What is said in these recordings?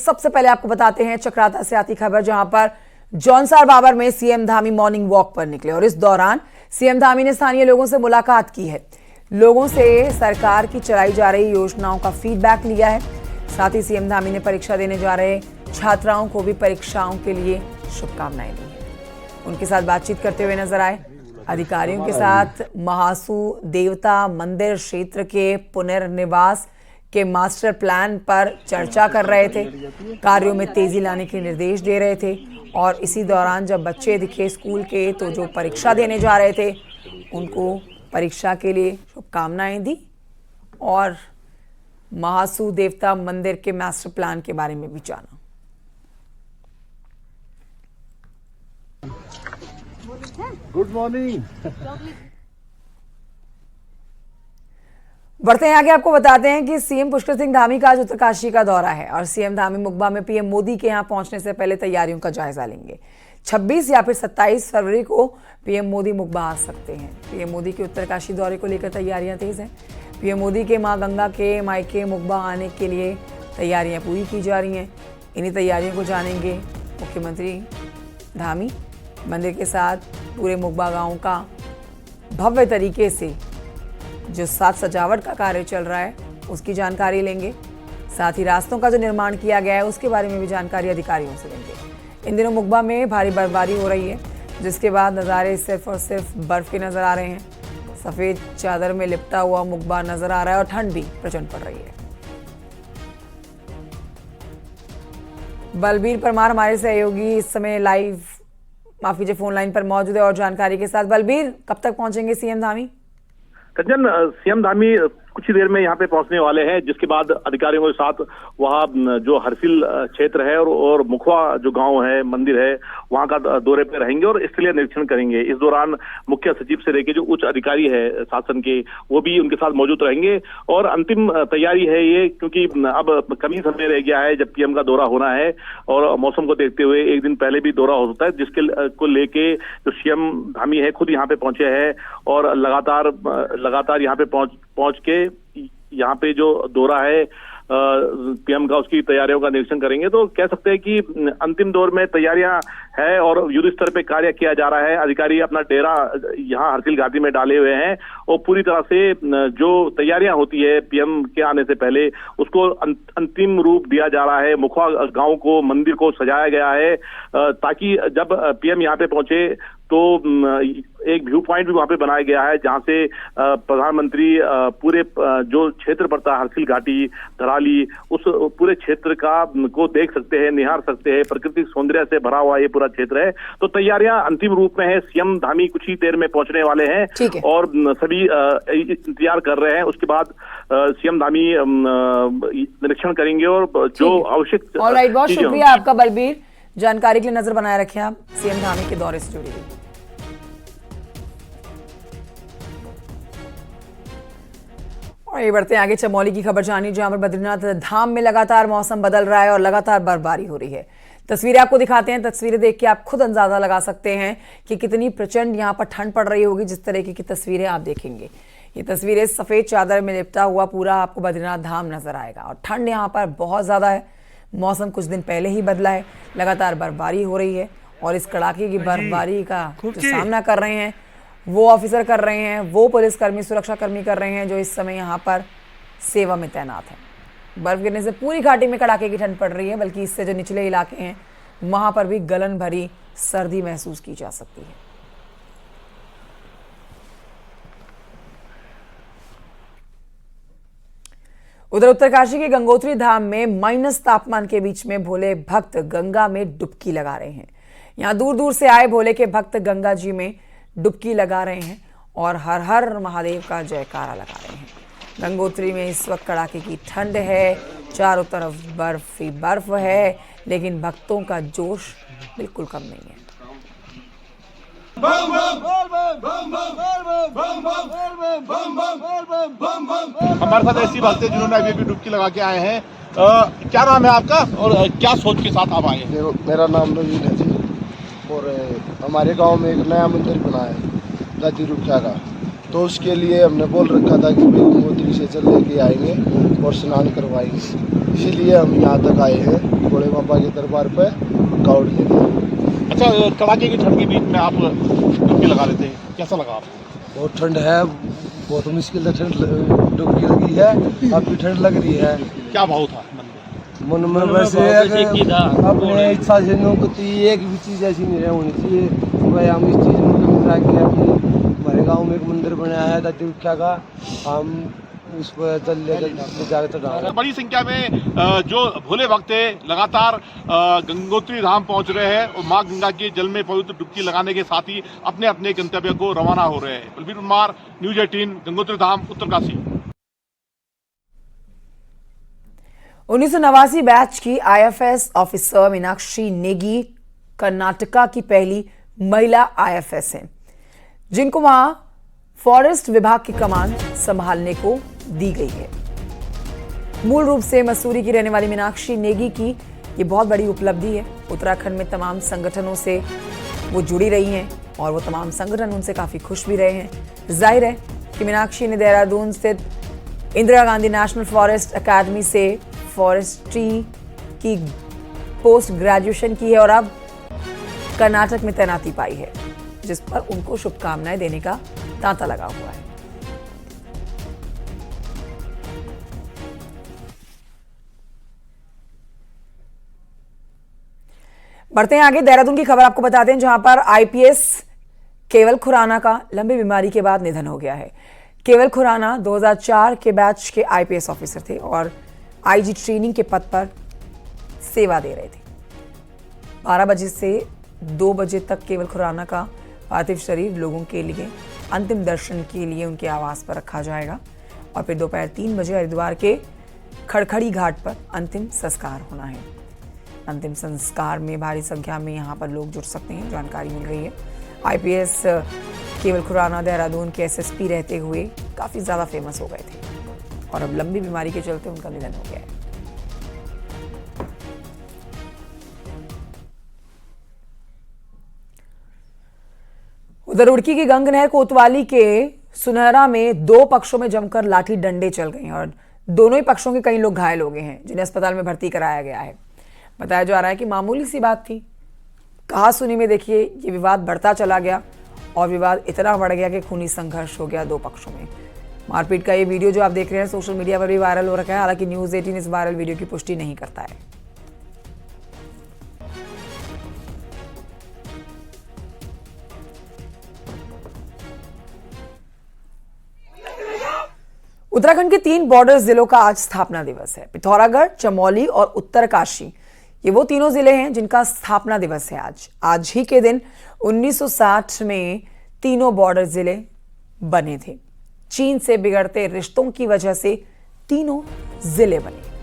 सबसे पहले आपको बताते हैं चक्राता से आती खबर, जहां पर जौनसार बाबर में सीएम धामी मॉर्निंग वॉक पर निकले और इस दौरान सीएम धामी ने स्थानीय लोगों से मुलाकात की है। लोगों से सरकार की चलाई जा रही योजनाओं का फीडबैक लिया है। साथ ही सीएम धामी ने परीक्षा देने जा रहे छात्राओं को भी परीक्षाओं के लिए शुभकामनाएं दी है। उनके साथ बातचीत करते हुए नजर आए। अधिकारियों के साथ महासू देवता मंदिर क्षेत्र के पुनर्निवास के मास्टर प्लान पर चर्चा कर रहे थे, कार्यों में तेजी लाने के निर्देश दे रहे थे। और इसी दौरान जब बच्चे दिखे स्कूल के, तो जो परीक्षा देने जा रहे थे उनको परीक्षा के लिए शुभकामनाएं दी और महासू देवता मंदिर के मास्टर प्लान के बारे में भी जाना। Good morning. बढ़ते हैं आगे, आपको बताते हैं कि सीएम पुष्कर सिंह धामी का आज उत्तरकाशी का दौरा है और सीएम धामी मुकबा में पीएम मोदी के यहां पहुंचने से पहले तैयारियों का जायजा लेंगे। 26 या फिर 27 फरवरी को पीएम मोदी मुकबा आ सकते हैं। पीएम मोदी के उत्तरकाशी दौरे को लेकर तैयारियां तेज हैं। पीएम मोदी के मां गंगा के मायके मुकबा आने के लिए तैयारियां पूरी की जा रही हैं। इन्हीं तैयारियों को जानेंगे मुख्यमंत्री धामी। मंदिर के साथ पूरे मुकबा गांव का भव्य तरीके से जो साज सजावट का कार्य चल रहा है उसकी जानकारी लेंगे। साथ ही रास्तों का जो निर्माण किया गया है उसके बारे में भी जानकारी अधिकारियों से लेंगे। इन दिनों मुकबा में भारी बर्फबारी हो रही है, जिसके बाद नज़ारे सिर्फ और सिर्फ बर्फ के नजर आ रहे हैं। सफेद चादर में लिपटा हुआ मुकबा नजर आ रहा है और ठंड भी प्रचंड पड़ रही है। बलबीर परमार हमारे सहयोगी इस समय लाइव फोन लाइन पर मौजूद है और जानकारी के साथ। बलबीर, कब तक पहुंचेंगे सीएम धामी? कंचन, सीएम धामी कुछ ही देर में यहाँ पे पहुंचने वाले हैं, जिसके बाद अधिकारियों के साथ वहाँ जो हरसिल क्षेत्र है और मुखवा जो गांव है, मंदिर है, वहाँ का दौरे पे रहेंगे और स्थलीय निरीक्षण करेंगे। इस दौरान मुख्य सचिव से लेकर जो उच्च अधिकारी है शासन के, वो भी उनके साथ मौजूद रहेंगे। और अंतिम तैयारी है ये, क्योंकि अब कम ही समय रह गया है जब पीएम का दौरा होना है और मौसम को देखते हुए एक दिन पहले भी दौरा हो सकता है, जिसके को लेके जो सीएम धामी है खुद यहाँ पे पहुंचे हैं और लगातार यहाँ पे पहुंच के यहाँ पे जो दौरा है पीएम का, उसकी तैयारियों का निरीक्षण करेंगे। तो कह सकते हैं कि अंतिम दौर में तैयारियां है और युद्ध स्तर पे कार्य किया जा रहा है। अधिकारी अपना डेरा यहाँ हरसिल घाटी में डाले हुए हैं और पूरी तरह से जो तैयारियां होती है पीएम के आने से पहले, उसको अंतिम रूप दिया जा रहा है। मुखवा गांव को, मंदिर को सजाया गया है ताकि जब पीएम यहाँ पे पहुंचे तो एक व्यू पॉइंट भी वहां पे बनाया गया है, जहां से प्रधानमंत्री पूरे जो क्षेत्र पड़ता है हरसिल घाटी, धराली, उस पूरे क्षेत्र का को देख सकते हैं, निहार सकते हैं। प्राकृतिक सौंदर्य से भरा हुआ ये पूरा क्षेत्र है। तो तैयारियां अंतिम रूप में है। सीएम धामी कुछ ही देर में पहुंचने वाले हैं और सभी इंतजार कर रहे हैं। उसके बाद सीएम धामी निरीक्षण करेंगे और जो आवश्यक। बहुत शुक्रिया आपका बलबीर, जानकारी के लिए नजर बनाए रखें आप सीएम धामी के दौरे से जुड़ी हुई। और ये बढ़ते हैं आगे, चमोली की खबर जानिए, जहां पर बद्रीनाथ धाम में लगातार मौसम बदल रहा है और लगातार बर्फबारी हो रही है। तस्वीरें आपको दिखाते हैं। तस्वीरें देख के आप खुद अंदाजा लगा सकते हैं कि कितनी प्रचंड यहाँ पर ठंड पड़ रही होगी। जिस तरीके की तस्वीरें आप देखेंगे, ये तस्वीरें सफेद चादर में लिपटा हुआ पूरा आपको बद्रीनाथ धाम नजर आएगा और ठंड यहाँ पर बहुत ज्यादा है। मौसम कुछ दिन पहले ही बदला है, लगातार बर्फबारी हो रही है और इस कड़ाके की बर्फबारी का जो सामना कर रहे हैं वो ऑफिसर कर रहे हैं, वो पुलिसकर्मी, सुरक्षाकर्मी कर रहे हैं जो इस समय यहाँ पर सेवा में तैनात हैं। बर्फ गिरने से पूरी घाटी में कड़ाके की ठंड पड़ रही है, बल्कि इससे जो निचले इलाके हैं वहां पर भी गलन भरी सर्दी महसूस की जा सकती है। उधर उत्तरकाशी के गंगोत्री धाम में माइनस तापमान के बीच में भोले भक्त गंगा में डुबकी लगा रहे हैं। यहां दूर दूर से आए भोले के भक्त गंगा जी में डुबकी लगा रहे हैं और हर हर महादेव का जयकारा लगा रहे हैं। गंगोत्री में इस वक्त कड़ाके की ठंड है, चारों तरफ बर्फ ही बर्फ है, लेकिन भक्तों का जोश बिल्कुल कम नहीं है। हमारे साथ ऐसी भक्त है जिन्होंने अभी डुबकी लगा के आए हैं। क्या नाम है आपका और क्या सोच के साथ आप आए हैं? मेरा नाम नवीन है जी और हमारे गांव में एक नया मंदिर बना है गादी रुखिया का, तो उसके लिए हमने बोल रखा था कि भाई गंगोत्री से चल लेके आएंगे और स्नान करवाएंगे, इसीलिए हम यहाँ तक आए हैं भोले बाबा के दरबार पे कावड़ लेते हैं। अच्छा, कड़ाके की ठंड के बीच में आप डुबकी लगा रहे थे, कैसा लगा आपको? बहुत ठंड है, बहुत मुश्किल है, ठंड डुबकी लगी है, काफी ठंड लग रही है। क्या भाव था मन में वैसे अपने इच्छा से नौकती एक भी चीज़ ऐसी नहीं होनी चाहिए। भाई हम इस चीज़ में कमी रखें, अपनी हमारे गांव में एक मंदिर बनाया है दादी रुख्या का, हम उस पर चल लेकर जाकर चढ़ा। बड़ी संख्या में जो भोले भक्त है लगातार गंगोत्री धाम पहुंच रहे हैं और मां गंगा के जल में पवित्र डुबकी लगाने के साथ ही अपने अपने गंतव्य को रवाना हो रहे हैं। बलबीर कुमार, न्यूज 18, गंगोत्री धाम, उत्तरकाशी। 1989 बैच की आईएफएस ऑफिसर मीनाक्षी नेगी कर्नाटका की पहली महिला आईएफएस हैं, जिनको वहां फॉरेस्ट विभाग की कमान संभालने को दी गई है। मूल रूप से मसूरी की रहने वाली मीनाक्षी नेगी की ये बहुत बड़ी उपलब्धि है। उत्तराखंड में तमाम संगठनों से वो जुड़ी रही हैं और वो तमाम संगठन उनसे काफी खुश भी रहे हैं। जाहिर है कि मीनाक्षी ने देहरादून स्थित Indira Gandhi national forest academy से फॉरेस्ट्री की पोस्ट ग्रेजुएशन की है और अब कर्नाटक में तैनाती पाई है, जिस पर उनको शुभकामनाएं देने का तांता लगा हुआ है। बढ़ते हैं आगे। देहरादून की खबर आपको बताते हैं, जहां पर आईपीएस केवल खुराना का लंबी बीमारी के बाद निधन हो गया है। केवल खुराना 2004 के बैच के आईपीएस ऑफिसर थे और आईजी ट्रेनिंग के पद पर सेवा दे रहे थे। 12 बजे से 2 बजे तक केवल खुराना का पार्थिव शरीर लोगों के लिए अंतिम दर्शन के लिए उनके आवास पर रखा जाएगा और फिर दोपहर 3 बजे हरिद्वार के खड़खड़ी घाट पर अंतिम संस्कार होना है। अंतिम संस्कार में भारी संख्या में यहाँ पर लोग जुट सकते हैं, जानकारी मिल रही है। आईपीएस केवल खुराना देहरादून के एसएसपी रहते हुए काफ़ी ज़्यादा फेमस हो गए थे और अब लंबी बीमारी के चलते उनका निधन हो गया है। उधर रुड़की की गंग नहर कोतवाली के सुनहरा में 2 पक्षों में जमकर लाठी डंडे चल गए हैं और दोनों ही पक्षों के कई लोग घायल हो गए हैं, जिन्हें अस्पताल में भर्ती कराया गया है। बताया जा रहा है कि मामूली सी बात थी, कहा सुनी में देखिए ये विवाद बढ़ता चला गया और विवाद इतना बढ़ गया कि खूनी संघर्ष हो गया 2 पक्षों में। मारपीट का ये वीडियो जो आप देख रहे हैं सोशल मीडिया पर भी वायरल हो रखा है। हालांकि न्यूज़ 18 इस वायरल वीडियो की पुष्टि नहीं करता है। उत्तराखंड के 3 बॉर्डर जिलों का आज स्थापना दिवस है। पिथौरागढ़, चमोली और उत्तरकाशी, ये वो तीनों जिले हैं जिनका स्थापना दिवस है आज ही के दिन 1960 में तीनों बॉर्डर जिले बने थे। चीन से बिगड़ते रिश्तों की वजह से तीनों जिले बने।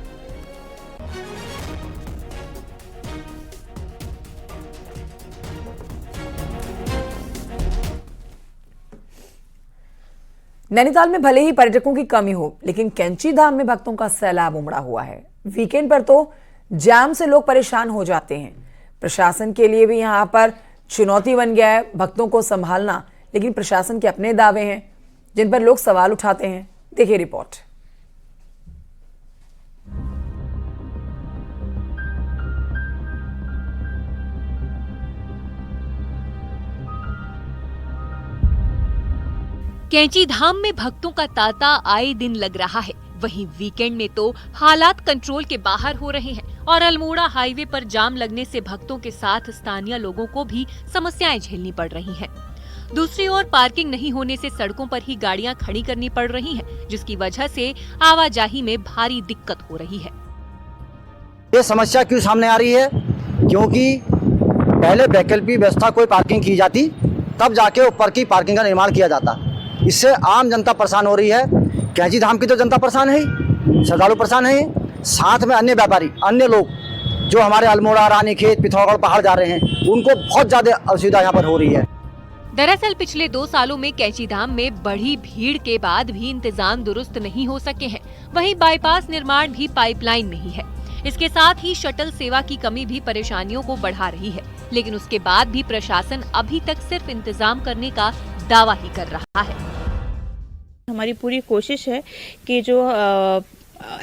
नैनीताल में भले ही पर्यटकों की कमी हो, लेकिन कैंची धाम में भक्तों का सैलाब उमड़ा हुआ है। वीकेंड पर तो जाम से लोग परेशान हो जाते हैं। प्रशासन के लिए भी यहां पर चुनौती बन गया है भक्तों को संभालना, लेकिन प्रशासन के अपने दावे हैं जिन पर लोग सवाल उठाते हैं। देखिए रिपोर्ट। कैंची धाम में भक्तों का तांता आए दिन लग रहा है। वहीं वीकेंड में तो हालात कंट्रोल के बाहर हो रहे हैं और अल्मोड़ा हाईवे पर जाम लगने से भक्तों के साथ स्थानीय लोगों को भी समस्याएं झेलनी पड़ रही हैं। दूसरी ओर पार्किंग नहीं होने से सड़कों पर ही गाड़ियां खड़ी करनी पड़ रही हैं, जिसकी वजह से आवाजाही में भारी दिक्कत हो रही है। ये समस्या क्यों सामने आ रही है? क्योंकि पहले वैकल्पिक व्यवस्था कोई पार्किंग की जाती, तब जाके ऊपर की पार्किंग का निर्माण किया जाता। इससे आम जनता परेशान हो रही है। कैंची धाम की तो जनता परेशान है, श्रद्धालु परेशान है, साथ में अन्य व्यापारी, अन्य लोग जो हमारे अल्मोड़ा, रानीखेत, पिथौरागढ़ पहाड़ जा रहे हैं, उनको बहुत ज्यादा असुविधा यहाँ पर हो रही है। दरअसल पिछले 2 सालों में कैंची धाम में बढ़ी भीड़ के बाद भी इंतजाम दुरुस्त नहीं हो सके हैं। वहीं बाईपास निर्माण भी पाइपलाइन में ही है। इसके साथ ही शटल सेवा की कमी भी परेशानियों को बढ़ा रही है, लेकिन उसके बाद भी प्रशासन अभी तक सिर्फ इंतजाम करने का दावा ही कर रहा है। हमारी पूरी कोशिश है कि जो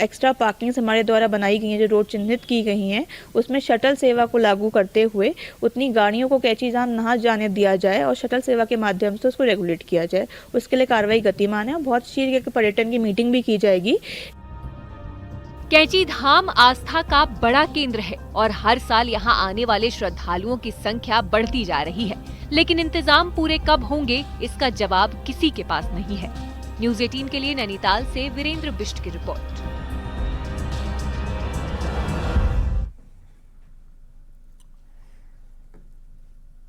एक्स्ट्रा पार्किंग्स हमारे द्वारा बनाई गई हैं, जो रोड चिन्हित की गई हैं, उसमें शटल सेवा को लागू करते हुए उतनी गाड़ियों को कैचीजान ना जाने दिया जाए और शटल सेवा के माध्यम से उसको रेगुलेट किया जाए। उसके लिए कार्रवाई गतिमान है। बहुत शीघ्र पर्यटन की मीटिंग भी की जाएगी। कैंची धाम आस्था का बड़ा केंद्र है और हर साल यहाँ आने वाले श्रद्धालुओं की संख्या बढ़ती जा रही है, लेकिन इंतजाम पूरे कब होंगे इसका जवाब किसी के पास नहीं है। न्यूज़ 18 के लिए नैनीताल से वीरेंद्र बिष्ट की रिपोर्ट।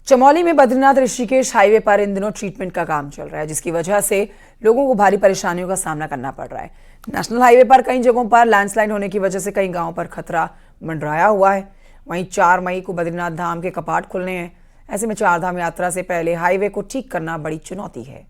चमोली में बद्रीनाथ ऋषिकेश हाईवे पर इन दिनों ट्रीटमेंट का काम चल रहा है, जिसकी वजह से लोगों को भारी परेशानियों का सामना करना पड़ रहा है। नेशनल हाईवे पर कई जगहों पर लैंडस्लाइड होने की वजह से कई गांवों पर खतरा मंडराया हुआ है। वहीं 4 मई को बद्रीनाथ धाम के कपाट खुलने हैं। ऐसे में 4 धाम यात्रा से पहले हाईवे को ठीक करना बड़ी चुनौती है।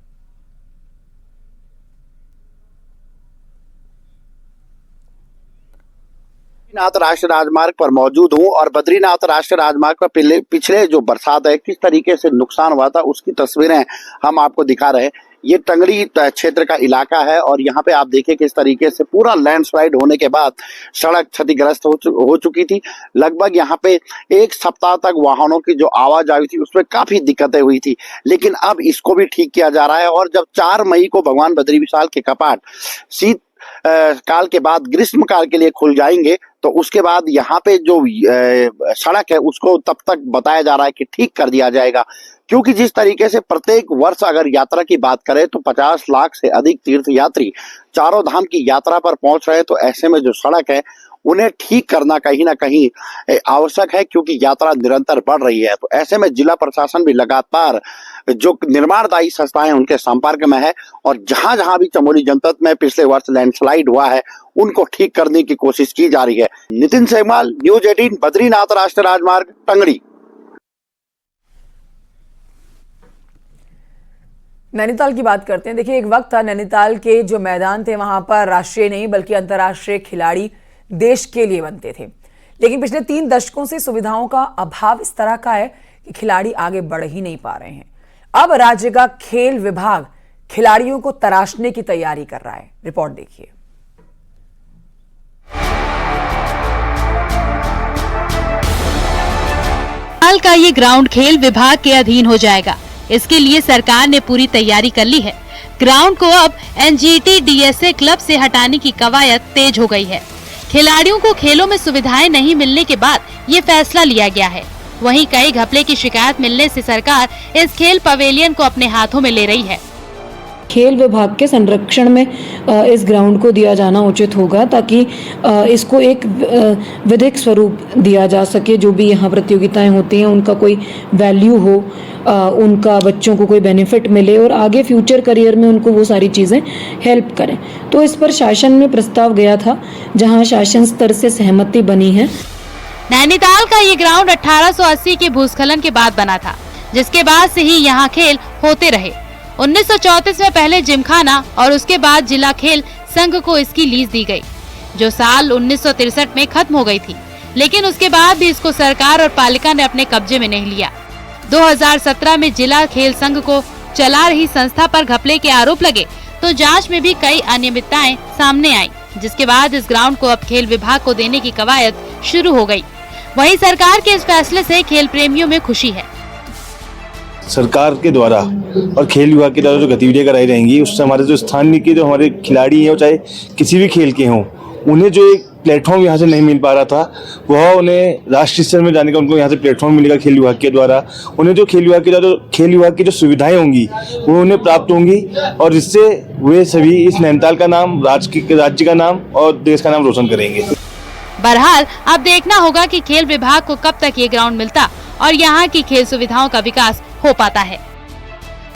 बद्रीनाथ राष्ट्रीय राजमार्ग पर मौजूद हूं और बद्रीनाथ राष्ट्रीय राजमार्ग पर पिछले जो बरसात है किस तरीके से नुकसान हुआ था उसकी तस्वीरें हम आपको दिखा रहे हैं। ये टंगड़ी क्षेत्र का इलाका है और यहाँ पे आप देखिए किस तरीके से पूरा लैंडस्लाइड होने के बाद सड़क क्षतिग्रस्त हो चुकी थी। लगभग यहाँ पे 1 सप्ताह तक वाहनों की जो आवाजाही थी उसमें काफी दिक्कतें हुई थी, लेकिन अब इसको भी ठीक किया जा रहा है। और जब 4 मई को भगवान बद्री विशाल के कपाट शीत काल के बाद ग्रीष्म काल के लिए खुल जाएंगे, तो उसके बाद यहाँ पे जो सड़क है उसको तब तक बताया जा रहा है कि ठीक कर दिया जाएगा। क्योंकि जिस तरीके से प्रत्येक वर्ष अगर यात्रा की बात करें तो 50 लाख से अधिक तीर्थ यात्री चारों धाम की यात्रा पर पहुंच रहे हैं, तो ऐसे में जो सड़क है उन्हें ठीक करना कहीं ना कहीं आवश्यक है, क्योंकि यात्रा निरंतर बढ़ रही है। तो ऐसे में जिला प्रशासन भी लगातार जो निर्माणदायी संस्थाएं उनके संपर्क में है और जहां जहां भी चमोली जनपद में पिछले वर्ष लैंडस्लाइड हुआ है उनको ठीक करने की कोशिश की जा रही है। नितिन सेगवाल, न्यूज़ 18, बद्रीनाथ राष्ट्रीय राजमार्ग, टंगड़ी। नैनीताल की बात करते हैं। देखिए, एक वक्त था नैनीताल के जो मैदान थे वहां पर राष्ट्रीय नहीं बल्कि अंतर्राष्ट्रीय खिलाड़ी देश के लिए बनते थे, लेकिन पिछले 3 दशकों से सुविधाओं का अभाव इस तरह का है कि खिलाड़ी आगे बढ़ ही नहीं पा रहे हैं। अब राज्य का खेल विभाग खिलाड़ियों को तराशने की तैयारी कर रहा है। रिपोर्ट देखिए। हाल का ये ग्राउंड खेल विभाग के अधीन हो जाएगा। इसके लिए सरकार ने पूरी तैयारी कर ली है। ग्राउंड को अब एनजीटी डीएसए क्लब से हटाने की कवायद तेज हो गई है। खिलाड़ियों को खेलों में सुविधाएं नहीं मिलने के बाद ये फैसला लिया गया है। वहीं कई घपले की शिकायत मिलने से सरकार इस खेल पवेलियन को अपने हाथों में ले रही है। खेल विभाग के संरक्षण में इस ग्राउंड को दिया जाना उचित होगा, ताकि इसको एक विधिक स्वरूप दिया जा सके। जो भी यहाँ प्रतियोगिताएं होती हैं उनका कोई वैल्यू हो, उनका बच्चों को कोई बेनिफिट मिले और आगे फ्यूचर करियर में उनको वो सारी चीज़ें हेल्प करें। तो इस पर शासन में प्रस्ताव गया था, जहाँ शासन स्तर से सहमति बनी है। नैनीताल का ये ग्राउंड 1880 के भूस्खलन के बाद बना था, जिसके बाद से ही यहाँ खेल होते रहे। 1934 में पहले जिमखाना और उसके बाद जिला खेल संघ को इसकी लीज दी गई, जो साल 1963 में खत्म हो गई थी, लेकिन उसके बाद भी इसको सरकार और पालिका ने अपने कब्जे में नहीं लिया। 2017 में जिला खेल संघ को चला रही संस्था पर घपले के आरोप लगे, तो जांच में भी कई अनियमितताएं सामने आई, जिसके बाद इस ग्राउंड को अब खेल विभाग को देने की कवायद शुरू हो गई। वहीं सरकार के इस फैसले से खेल प्रेमियों में खुशी है। सरकार के द्वारा और खेल विभाग के द्वारा जो गतिविधियां कराई जाएंगी, उससे हमारे जो स्थानीय के जो हमारे खिलाड़ी हैं, चाहे किसी भी खेल के हों, उन्हें जो एक प्लेटफॉर्म यहाँ से नहीं मिल पा रहा था, वह उन्हें राष्ट्रीय स्तर में जाने का उनको यहाँ से प्लेटफॉर्म मिलेगा खेल विभाग के द्वारा। उन्हें जो खेल विभाग की जो सुविधाएं होंगी वो उन्हें प्राप्त होंगी और इससे वे सभी इस नैनीताल का नाम, राज्य का नाम और देश का नाम रोशन करेंगे। बहरहाल अब देखना होगा कि खेल विभाग को कब तक ये ग्राउंड मिलता और यहाँ की खेल सुविधाओं का विकास हो पाता है।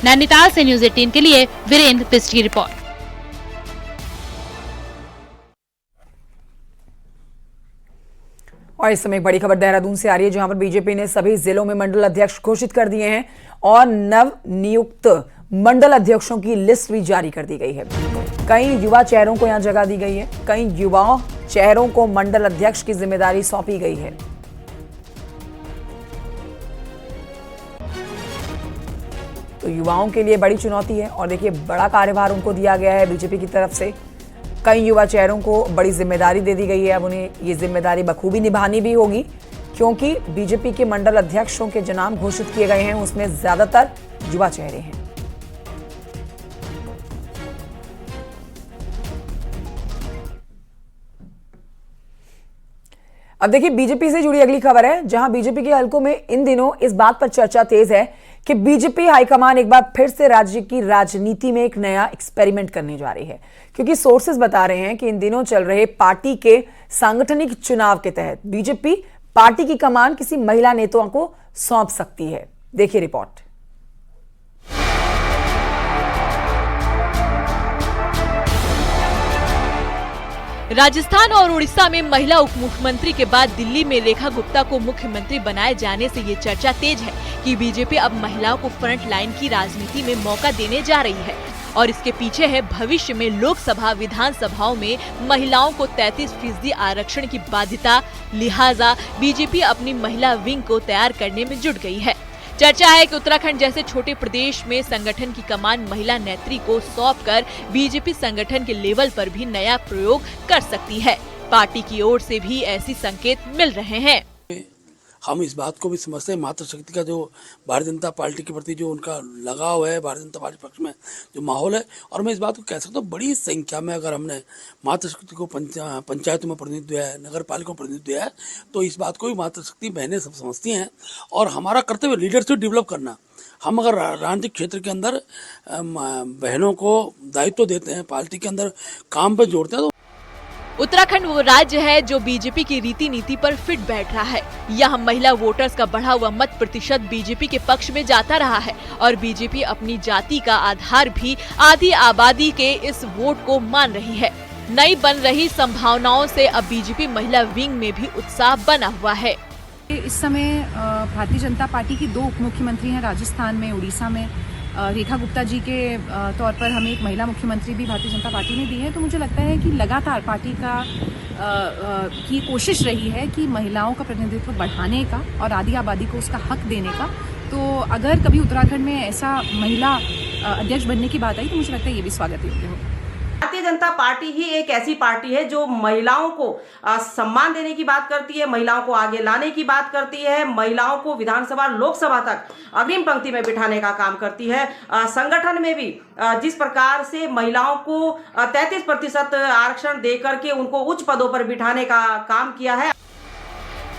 नैनीताल से न्यूज़ 18 के लिए वीरेंद्र बिष्ट की रिपोर्ट। और इस समय एक बड़ी खबर देहरादून से आ रही है, जहां पर बीजेपी ने सभी जिलों में मंडल अध्यक्ष घोषित कर दिए हैं और नव नियुक्त मंडल अध्यक्षों की लिस्ट भी जारी कर दी गई है। कई युवा चेहरों को यहां जगह दी गई है। कई युवा चेहरों को मंडल अध्यक्ष की जिम्मेदारी सौंपी गई है। तो युवाओं के लिए बड़ी चुनौती है और देखिए, बड़ा कार्यभार उनको दिया गया है बीजेपी की तरफ से। कई युवा चेहरों को बड़ी जिम्मेदारी दे दी गई है। अब उन्हें ये जिम्मेदारी बखूबी निभानी भी होगी, क्योंकि बीजेपी के मंडल अध्यक्षों के जो नाम घोषित किए गए हैं उसमें ज्यादातर युवा चेहरे हैं। अब देखिए बीजेपी से जुड़ी अगली खबर है, जहां बीजेपी के हलकों में इन दिनों इस बात पर चर्चा तेज है कि बीजेपी हाईकमान एक बार फिर से राज्य की राजनीति में एक नया एक्सपेरिमेंट करने जा रही है, क्योंकि सोर्सेज बता रहे हैं कि इन दिनों चल रहे पार्टी के सांगठनिक चुनाव के तहत बीजेपी पार्टी की कमान किसी महिला नेताओं को सौंप सकती है। देखिए रिपोर्ट। राजस्थान और उड़ीसा में महिला उप मुख्यमंत्री के बाद दिल्ली में रेखा गुप्ता को मुख्यमंत्री बनाए जाने से ये चर्चा तेज है कि बीजेपी अब महिलाओं को फ्रंट लाइन की राजनीति में मौका देने जा रही है, और इसके पीछे है भविष्य में लोकसभा विधानसभाओं में महिलाओं को 33% आरक्षण की बाध्यता। लिहाजा बीजेपी अपनी महिला विंग को तैयार करने में जुट गई है। चर्चा है कि उत्तराखंड जैसे छोटे प्रदेश में संगठन की कमान महिला नेत्री को सौंपकर बीजेपी संगठन के लेवल पर भी नया प्रयोग कर सकती है। पार्टी की ओर से भी ऐसी संकेत मिल रहे हैं। हम इस बात को भी समझते हैं, मातृशक्ति का जो भारतीय जनता पार्टी के प्रति जो उनका लगाव है, भारतीय जनता पार्टी पक्ष में जो माहौल है, और मैं इस बात को कह सकता हूँ बड़ी संख्या में अगर हमने मातृशक्ति को पंचायतों में प्रतिनिधित्व दिया है, नगर पालिका में प्रतिनिधित्व दिया है, तो इस बात को भी मातृशक्ति बहनें सब समझती हैं। और हमारा कर्तव्य लीडरशिप डेवलप करना। हम अगर राजनीतिक क्षेत्र के अंदर बहनों को दायित्व देते हैं, पार्टी के अंदर काम पर जोड़ते हैं, तो उत्तराखंड वो राज्य है जो बीजेपी की रीति नीति पर फिट बैठ रहा है। यहाँ महिला वोटर्स का बढ़ा हुआ मत प्रतिशत बीजेपी के पक्ष में जाता रहा है, और बीजेपी अपनी जाति का आधार भी आधी आबादी के इस वोट को मान रही है। नई बन रही संभावनाओं से अब बीजेपी महिला विंग में भी उत्साह बना हुआ है। इस समय भारतीय जनता पार्टी की 2 उप मुख्यमंत्री हैं राजस्थान में, उड़ीसा में। रेखा गुप्ता जी के तौर पर हमें एक महिला मुख्यमंत्री भी भारतीय जनता पार्टी ने दी है। तो मुझे लगता है कि लगातार पार्टी की कोशिश रही है कि महिलाओं का प्रतिनिधित्व बढ़ाने का और आधी आबादी को उसका हक देने का। तो अगर कभी उत्तराखंड में ऐसा महिला अध्यक्ष बनने की बात आई तो मुझे लगता है ये भी स्वागत योग्य होगा। भारतीय जनता पार्टी ही एक ऐसी पार्टी है जो महिलाओं को सम्मान देने की बात करती है, महिलाओं को आगे लाने की बात करती है, महिलाओं को विधानसभा लोकसभा तक अग्रिम पंक्ति में बिठाने का काम करती है। संगठन में भी जिस प्रकार से महिलाओं को 33% आरक्षण देकर के उनको उच्च पदों पर बिठाने का काम किया है।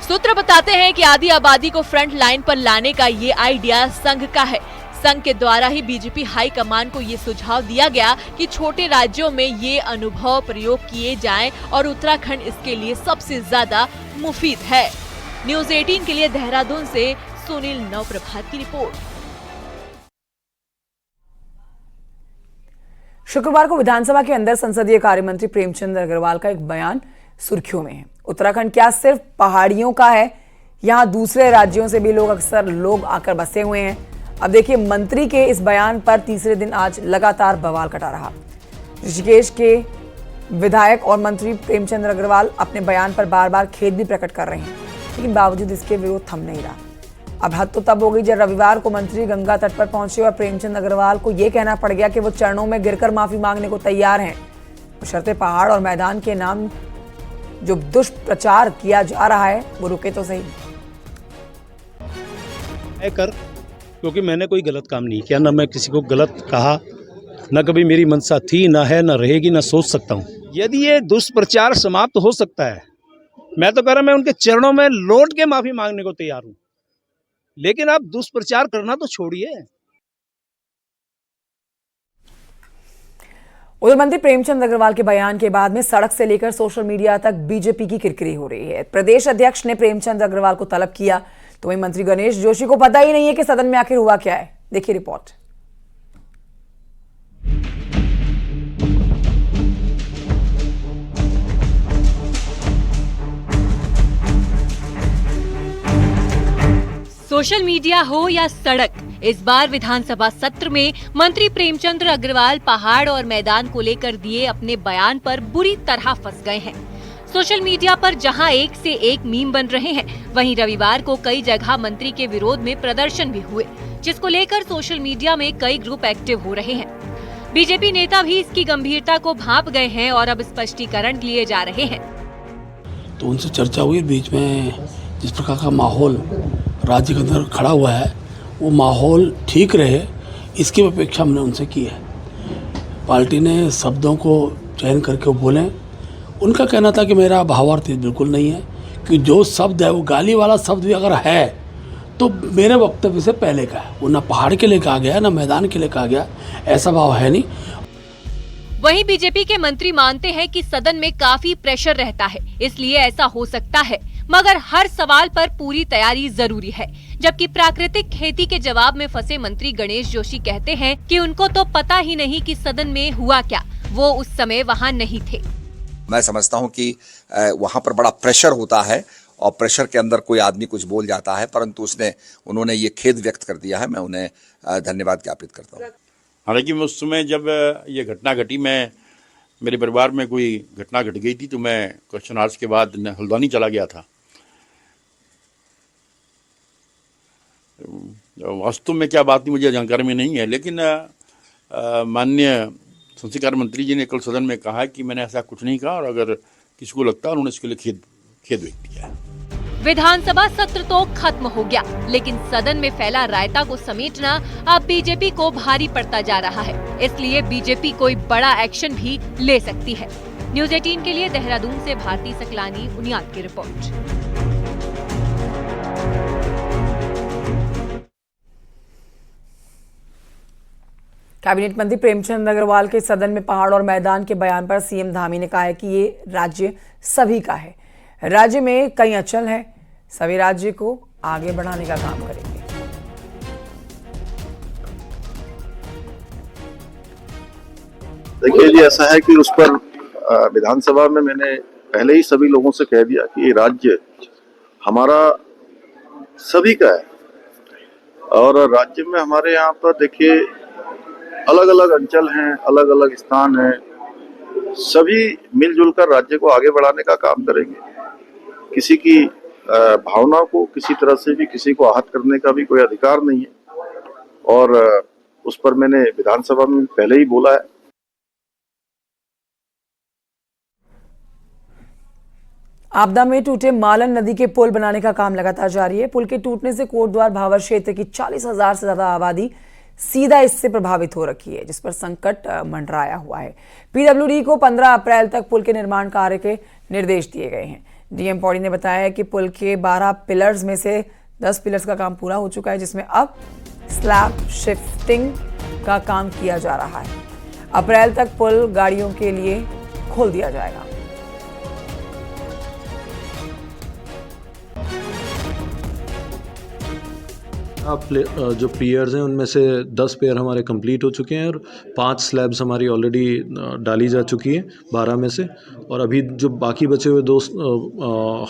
सूत्र बताते हैं कि आधी आबादी को फ्रंट लाइन पर लाने का ये आइडिया संघ का है। संघ के द्वारा ही बीजेपी हाई कमान को ये सुझाव दिया गया कि छोटे राज्यों में ये अनुभव प्रयोग किए जाएं, और उत्तराखंड इसके लिए सबसे ज्यादा मुफीद है। न्यूज़ 18 के लिए देहरादून से सुनील नवप्रभात की रिपोर्ट। शुक्रवार को विधानसभा के अंदर संसदीय कार्य मंत्री प्रेमचंद अग्रवाल का एक बयान सुर्खियों में है। उत्तराखंड क्या सिर्फ पहाड़ियों का है, यहाँ दूसरे राज्यों से भी अक्सर लोग आकर बसे हुए हैं। अब देखिए मंत्री के इस बयान पर तीसरे दिन आज लगातार बवाल कटा रहा। ऋषिकेश के विधायक और मंत्री प्रेमचंद अग्रवाल अपने बयान पर बार बार खेद भी प्रकट कर रहे हैं, लेकिन बावजूद इसके विरोध थम नहीं रहा। अब हद तो तब हो गई जब रविवार को मंत्री गंगा तट पर पहुंचे और प्रेमचंद अग्रवाल को यह कहना पड़ गया कि वो चरणों में गिरकर माफी मांगने को तैयार हैं, बशर्ते पहाड़ और मैदान के नाम जो दुष्प्रचार किया जा रहा है वो रुके तो सही। क्योंकि मैंने कोई गलत काम नहीं किया, ना मैं किसी को गलत कहा, ना कभी मेरी मंशा थी, ना है, ना रहेगी, ना सोच सकता हूँ। यदि ये दुष्प्रचार समाप्त हो सकता है, मैं तो कह रहा मैं उनके चरणों में लौट के माफी मांगने को तैयार हूँ, लेकिन आप दुष्प्रचार करना तो छोड़िए। उधर मंत्री प्रेमचंद अग्रवाल के बयान के बाद में सड़क से लेकर सोशल मीडिया तक बीजेपी की किरकिरी हो रही है। प्रदेश अध्यक्ष ने प्रेमचंद अग्रवाल को तलब किया, तो वहीं मंत्री गणेश जोशी को पता ही नहीं है कि सदन में आखिर हुआ क्या है। देखिए रिपोर्ट। सोशल मीडिया हो या सड़क, इस बार विधानसभा सत्र में मंत्री प्रेमचंद अग्रवाल पहाड़ और मैदान को लेकर दिए अपने बयान पर बुरी तरह फंस गए हैं। सोशल मीडिया पर जहां एक से एक मीम बन रहे हैं, वहीं रविवार को कई जगह मंत्री के विरोध में प्रदर्शन भी हुए, जिसको लेकर सोशल मीडिया में कई ग्रुप एक्टिव हो रहे हैं। बीजेपी नेता भी इसकी गंभीरता को भांप गए हैं और अब स्पष्टीकरण लिए जा रहे हैं। तो उनसे चर्चा हुई, बीच में जिस प्रकार का माहौल राज्य के अंदर खड़ा हुआ है वो माहौल ठीक रहे, इसकी अपेक्षा हमने उनसे की है। पार्टी ने शब्दों को चयन करके वो बोले। उनका कहना था कि मेरा भावार्थ बिल्कुल नहीं है, कि जो शब्द है वो गाली वाला शब्द भी अगर है तो मेरे वक्तव्य से पहले का है। वो ना पहाड़ के लिए कहा गया, ना मैदान के लिए कहा गया, ऐसा भाव है नहीं। वहीं बीजेपी के मंत्री मानते हैं कि सदन में काफी प्रेशर रहता है, इसलिए ऐसा हो सकता है, मगर हर सवाल पर पूरी तैयारी जरूरी है। जबकि प्राकृतिक खेती के जवाब में फंसे मंत्री गणेश जोशी कहते हैं कि उनको तो पता ही नहीं कि सदन में हुआ क्या, वो उस समय वहाँ नहीं थे। मैं समझता हूं कि वहां पर बड़ा प्रेशर होता है और प्रेशर के अंदर कोई आदमी कुछ बोल जाता है, परंतु उन्होंने ये खेद व्यक्त कर दिया है। मैं उन्हें धन्यवाद ज्ञापित करता हूं। हालांकि मैं उस समय जब ये घटना घटी, मैं मेरे परिवार में कोई घटना घट गई थी, तो मैं क्वेश्चन आवर्स के बाद हल्द्वानी चला गया था। वास्तव में क्या बात थी मुझे जानकारी में नहीं है, लेकिन माननीय संसदीय कार्य मंत्री जी ने कल सदन में कहा कि मैंने ऐसा कुछ नहीं कहा, और अगर किसी को लगता है उन्होंने इसके लिए खेद व्यक्त किया है। विधानसभा सत्र तो खत्म हो गया, लेकिन सदन में फैला रायता को समेटना अब बीजेपी को भारी पड़ता जा रहा है। इसलिए बीजेपी कोई बड़ा एक्शन भी ले सकती है। न्यूज़ 18 के लिए देहरादून से भारती सकलानी उनियाद की रिपोर्ट। कैबिनेट मंत्री प्रेमचंद अग्रवाल के सदन में पहाड़ और मैदान के बयान पर सीएम धामी ने कहा है कि ये राज्य सभी का है। राज्य में कई अचल है, सभी राज्य को आगे बढ़ाने का काम करेंगे। देखिए जी, ऐसा है कि उस पर विधानसभा में मैंने पहले ही सभी लोगों से कह दिया कि ये राज्य हमारा सभी का है, और राज्य में हमारे यहाँ पर देखिए अलग अलग अंचल हैं, अलग अलग स्थान हैं, सभी मिलजुल कर राज्य को आगे बढ़ाने का काम करेंगे। किसी की भावना को किसी तरह से भी किसी को आहत करने का भी कोई अधिकार नहीं है, और उस पर मैंने विधानसभा में पहले ही बोला है। आपदा में टूटे मालन नदी के पुल बनाने का काम लगातार जारी है। पुल के टूटने से कोटद्वार भावर क्षेत्र की 40,000 से ज्यादा आबादी सीधा इससे प्रभावित हो रखी है, जिस पर संकट मंडराया हुआ है। पीडब्ल्यूडी को 15 अप्रैल तक पुल के निर्माण कार्य के निर्देश दिए गए हैं। डीएम पौड़ी ने बताया कि पुल के 12 पिलर्स में से 10 पिलर्स का काम पूरा हो चुका है, जिसमें अब स्लैब शिफ्टिंग का काम किया जा रहा है। अप्रैल तक पुल गाड़ियों के लिए खोल दिया जाएगा। जो पियर्स हैं उनमें से 10 पेयर हमारे कंप्लीट हो चुके हैं और 5 स्लैब्स हमारी ऑलरेडी डाली जा चुकी है 12 में से, और अभी जो बाकी बचे हुए 2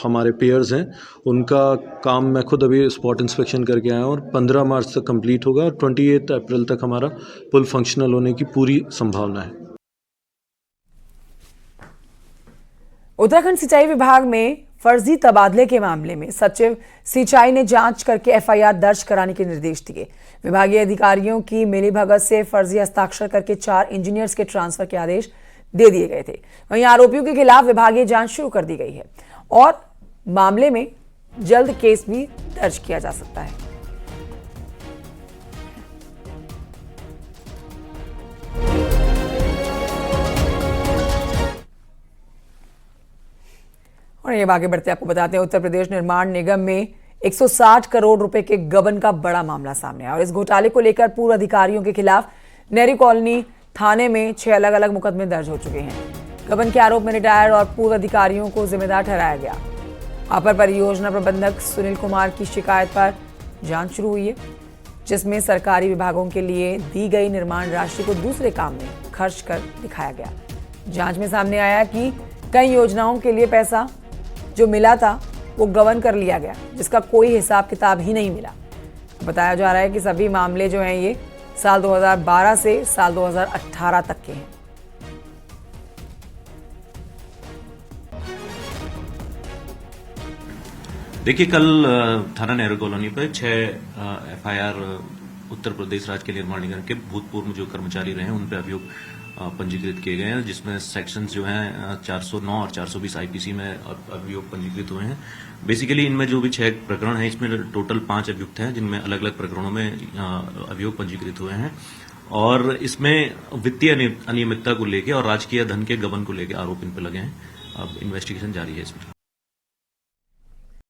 हमारे पेयर्स हैं उनका काम मैं खुद अभी स्पॉट इंस्पेक्शन करके आया हूँ और 15 मार्च तक कंप्लीट होगा और 28 अप्रैल तक हमारा पुल फंक्शनल होने की पूरी संभावना है। उत्तराखंड सिंचाई विभाग में फर्जी तबादले के मामले में सचिव सिंचाई ने जांच करके एफआईआर दर्ज कराने के निर्देश दिए। विभागीय अधिकारियों की मिलीभगत से फर्जी हस्ताक्षर करके 4 इंजीनियर्स के ट्रांसफर के आदेश दे दिए गए थे। वहीं आरोपियों के खिलाफ विभागीय जांच शुरू कर दी गई है और मामले में जल्द केस भी दर्ज किया जा सकता है। और ये आगे बढ़ते आपको बताते हैं, उत्तर प्रदेश निर्माण निगम में 160 करोड़ रुपए के गबन का बड़ा मामला सामने आया और इस घोटाले को लेकर पूर्व अधिकारियों के खिलाफ नेहरू कॉलोनी थाने में 6 अलग अलग मुकदमे दर्ज हो चुके हैं। गबन के आरोप में रिटायर्ड और पूर्व अधिकारियों को जिम्मेदार ठहराया गया। अपर परियोजना प्रबंधक सुनील कुमार की शिकायत पर जांच शुरू हुई है, जिसमें सरकारी विभागों के लिए दी गई निर्माण राशि को दूसरे काम में खर्च कर दिखाया गया। जांच में सामने आया कि कई योजनाओं के लिए पैसा जो मिला था वो गबन कर लिया गया, जिसका कोई हिसाब किताब ही नहीं मिला। बताया जा रहा है कि सभी मामले जो हैं ये साल 2012 से साल 2018 तक के हैं। देखिए, कल थाना नेहरू कॉलोनी पर 6 एफआईआर उत्तर प्रदेश राज्य के निर्माण निगम के भूतपूर्व जो कर्मचारी रहे हैं उन पर अभियोग पंजीकृत किए गए हैं, जिसमें सेक्शंस जो हैं 409 और 420 आईपीसी में अभियोग पंजीकृत हुए हैं। बेसिकली इनमें जो भी 6 प्रकरण हैं, इसमें टोटल 5 अभियुक्त हैं, जिनमें अलग अलग प्रकरणों में अभियोग पंजीकृत हुए हैं और इसमें वित्तीय अनियमितता को लेकर और राजकीय धन के गबन को लेकर आरोप इन पर लगे हैं। अब इन्वेस्टिगेशन जारी है इसमें।